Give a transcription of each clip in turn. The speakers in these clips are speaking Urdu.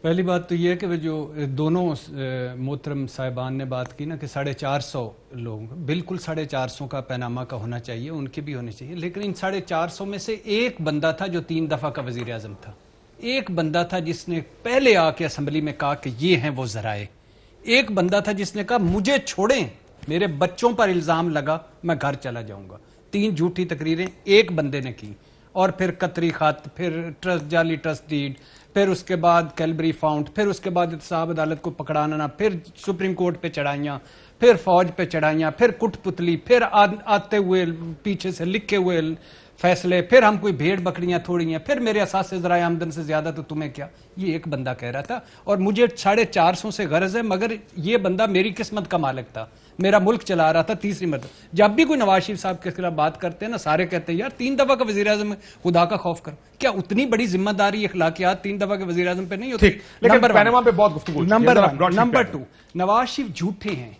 پہلی بات تو یہ ہے کہ وہ جو دونوں محترم صاحبان نے بات کی نا کہ 450 لوگ، بالکل 450 کا پیناما کا ہونا چاہیے، ان کے بھی ہونے چاہیے، لیکن ان 450 میں سے ایک بندہ تھا جو 3 دفعہ کا وزیر اعظم تھا، ایک بندہ تھا جس نے پہلے آ کے اسمبلی میں کہا کہ یہ ہیں وہ ذرائع، ایک بندہ تھا جس نے کہا مجھے چھوڑیں، میرے بچوں پر الزام لگا میں گھر چلا جاؤں گا۔ 3 جھوٹی تقریریں ایک بندے نے کی، اور پھر قطری خط، پھر جعلی ٹرسٹ ڈیڈ، پھر اس کے بعد کیلبری فاؤنٹ، پھر اس کے بعد احتساب عدالت کو پکڑانا، پھر سپریم کورٹ پہ چڑھائیاں، پھر فوج پہ چڑھائیاں، پھر کٹ پتلی، پھر آتے ہوئے پیچھے سے لکھے ہوئے فیصلے، پھر ہم کوئی بھیڑ بکریاں تھوڑی ہیں، پھر میرے اساس ذرائع آمدن سے زیادہ تو تمہیں کیا۔ یہ ایک بندہ کہہ رہا تھا، اور مجھے 450 سے غرض ہے، مگر یہ بندہ میری قسمت کا مالک تھا، میرا ملک چلا رہا تھا تیسری مرتبہ۔ جب بھی کوئی نواز شریف صاحب کے خلاف بات کرتے ہیں نا، سارے کہتے ہیں یار 3 دفعہ کا وزیر اعظم، خدا کا خوف کرو۔ کیا اتنی بڑی ذمہ داری اخلاقیات 3 دفعہ کے وزیر اعظم پہ نہیں ہوتی؟ لیکن پیناما پہ بہت گفتگو، نمبر 2، نواز شریف جھوٹے ہیں،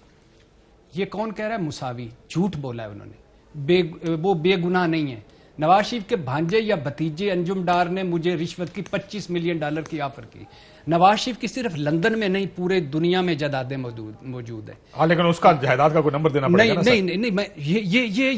یہ کون کہہ رہا ہے؟ مساوی جھوٹ بولا ہے انہوں نے، وہ بے گناہ نہیں ہے۔ نواز شریف کے بھانجے یا بھتیجے انجم ڈار نے مجھے رشوت کی $25 ملین کی آفر کی۔ نواز شریف کی صرف لندن میں نہیں پورے دنیا میں جائیدادیں موجود ہیں، لیکن اس کا جائیداد کا کوئی نمبر دینا پڑے گا۔ نہیں،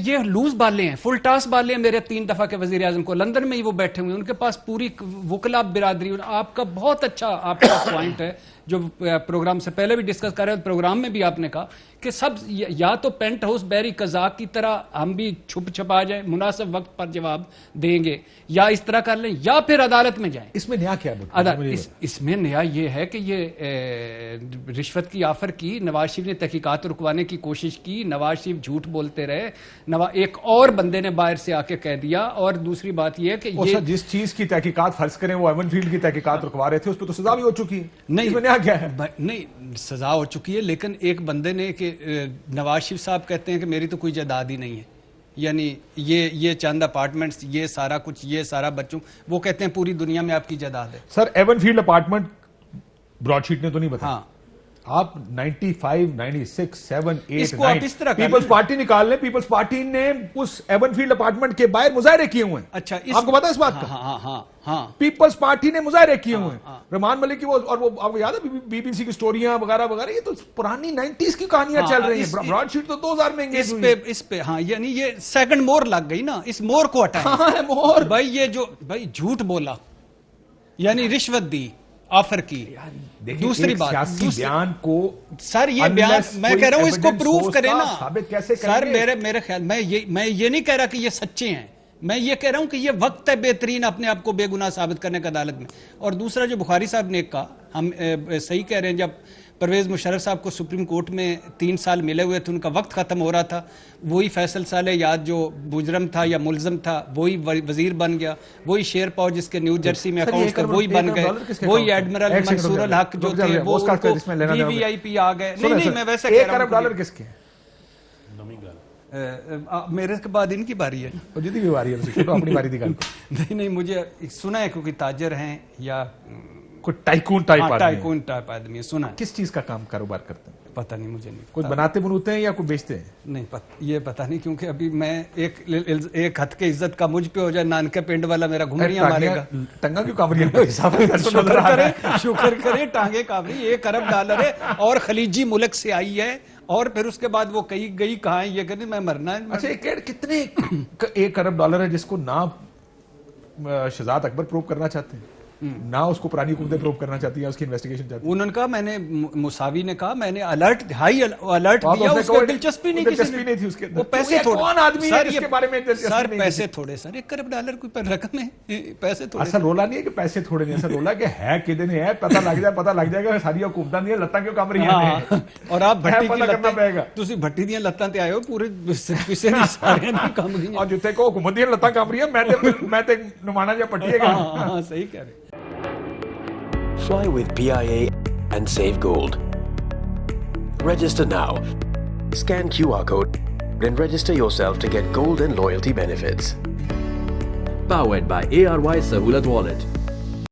یہ لوز بالے ہیں، فل ٹاس بالے ہیں میرے 3 دفعہ کے وزیر اعظم کو، لندن میں ہی وہ بیٹھے ہوئے ہیں، ان کے پاس پوری وکلا برادری۔ آپ کا بہت اچھا آپ کا پوائنٹ ہے جو پروگرام سے پہلے بھی ڈسکس کر رہے ہیں، پروگرام میں بھی آپ نے کہا کہ سب یا تو پینٹ ہاؤس بیری قزاق کی طرح ہم بھی چھپ چھپا جائیں، مناسب وقت پر جواب دیں گے، یا اس طرح کر لیں، یا پھر عدالت میں جائیں۔ اس میں نیا کیا ہے؟ اس میں نیا یہ ہے کہ یہ رشوت کی آفر کی، نواز شریف نے تحقیقات رکوانے کی کوشش کی، نواز شریف جھوٹ بولتے رہے، ایک اور بندے نے باہر سے آ کے کہہ دیا۔ اور دوسری بات یہ ہے کہ یہ جس چیز کی تحقیقات فرض کریں وہ ایون فیلڈ کی تحقیقات رکوا رہے تھے، اس پہ تو سزا بھی ہو چکی ہے۔ نہیں کیا ہے؟ نہیں، سزا ہو چکی ہے، لیکن ایک بندے نے کہ نواز شریف صاحب کہتے ہیں کہ میری تو کوئی جائیداد ہی نہیں ہے، یعنی یہ چند اپارٹمنٹس، یہ سارا کچھ، یہ سارا بچوں، وہ کہتے ہیں پوری دنیا میں آپ کی جائیداد ہے۔ Sir Avenfield apartment Broadsheet نے تو نہیں بتایا۔ ہاں، آپ 95 96 7 8 اس کو آپ اس طرح 9 پیپلز پارٹی نکال لیں، پیپلز پارٹی نے اس ایون فیلڈ اپارٹمنٹ کے باہر مظاہرے کیے ہوئے ہیں۔ اچھا، آپ کو پتا ہے اس بات کا؟ ہاں، پیپلز پارٹی نے مظاہرے کیے ہوئے ہیں، رحمان ملک کی وہ، اور وہ آپ کو یاد ہے بی بی سی کی سٹوریاں وغیرہ وغیرہ، یہ تو پرانی 90s کی کہانیاں چل رہی ہیں۔ براڈ شیٹ تو 2000 میں انگیج ہوئی اس پہ ہاں، یعنی یہ سیکنڈ مور لگ گئی نا، اس مور کو ہٹائیں۔ مور بھائی یہ جو جھوٹ بولا، یعنی رشوت دی، آفر کی۔ دوسری بات، سیاسی بیان کو سر یہ بیان میں کہہ رہا ہوں اس کو پروف کرے نا سر، میرے خیال میں یہ نہیں کہہ رہا کہ یہ سچے ہیں، میں یہ کہہ رہا ہوں کہ یہ وقت ہے بہترین اپنے آپ کو بے گناہ ثابت کرنے کا عدالت میں۔ اور دوسرا جو بخاری صاحب نے کہا، ہم صحیح کہہ رہے ہیں، جب پرویز مشرف صاحب کو سپریم کورٹ میں 3 سال ملے ہوئے تھے، ان کا وقت ختم ہو رہا تھا، وہی فیصل صالح یاد جو مجرم تھا یا ملزم تھا وہی وزیر بن گیا، وہی شیر پاؤ جس کے نیو جرسی میں اکاؤنٹس تھے وہی بن گئے، وہی ایڈمرل منصور الحق جو تھے وہ وی وی آئی پی آ گئے۔ نہیں میں ویسے کہہ رہا ہوں $1 ارب کس کے ہیں؟ میرے کے بعد ان کی باری ہے، جتنی بھی باری ہے تو اپنی باری دکھا۔ نہیں مجھے سنا ہے کیونکہ تاجر ہیں یا کوئی ٹائکون ٹائپ آدمی ہے، سنا ہے۔ کس چیز کا کام کاروبار کرتے ہیں؟ پتہ نہیں، مجھے نہیں، کچھ بناتے بنوتے ہیں یا کوئی بیچتے ہیں؟ نہیں یہ پتہ نہیں، کیونکہ ابھی میں ایک ہتھ کے عزت کا مجھ پہ ہو جائے، نانکے پنڈ والا میرا گھمریاں مارے گا۔ ٹنگا کیوں کام رہی ہے؟ شکر کرے ٹانگے کابری $1 ارب ہے، اور خلیجی ملک سے آئی ہے، اور پھر اس کے بعد وہ کہیں گئی کہاں ہے، یہ کہتے میں مرنا ہے۔ اچھا کتنے $1 ارب ہے جس کو نہ شہزاد اکبر پروو کرنا چاہتے ہیں، نہ اس کو پرانی حکومتیں پروو کرنا چاہتی ہیں، اس کی انویسٹیگیشن چاہتی ہیں؟ انہوں نے کہا، میں نے مساوی نے کہا میں نے ہائی الرٹ دیا، اس کو دلچسپی نہیں تھی اس کے وہ پیسے تھوڑے، کون آدمی ہے جس کے بارے میں سر پیسے تھوڑے، سر $1 ارب کوئی پر رقم ہے، پیسے تھوڑے۔ اصل رولا نہیں ہے کہ پیسے تھوڑے نہیں، اصل رولا کہ ہے کدن ہے، پتہ لگ جائے گا ساری حکومتاں دی لتاں کیوں کم رہی ہیں، اور آپ بھٹی کی لتاں، تسی بھٹی دی لتاں تے آئے ہو، پورے پیسے نہیں سارے نہیں کم گئی، اور جتے کو حکومت دی لتاں کم رہی ہیں، میں تے نمانا جا پٹی ہے گا۔ ہاں صحیح کہہ رہے۔ Fly with PIA and save gold. Register now. Scan QR code and register yourself to get gold and loyalty benefits. Powered by ARY Sahulat Wallet.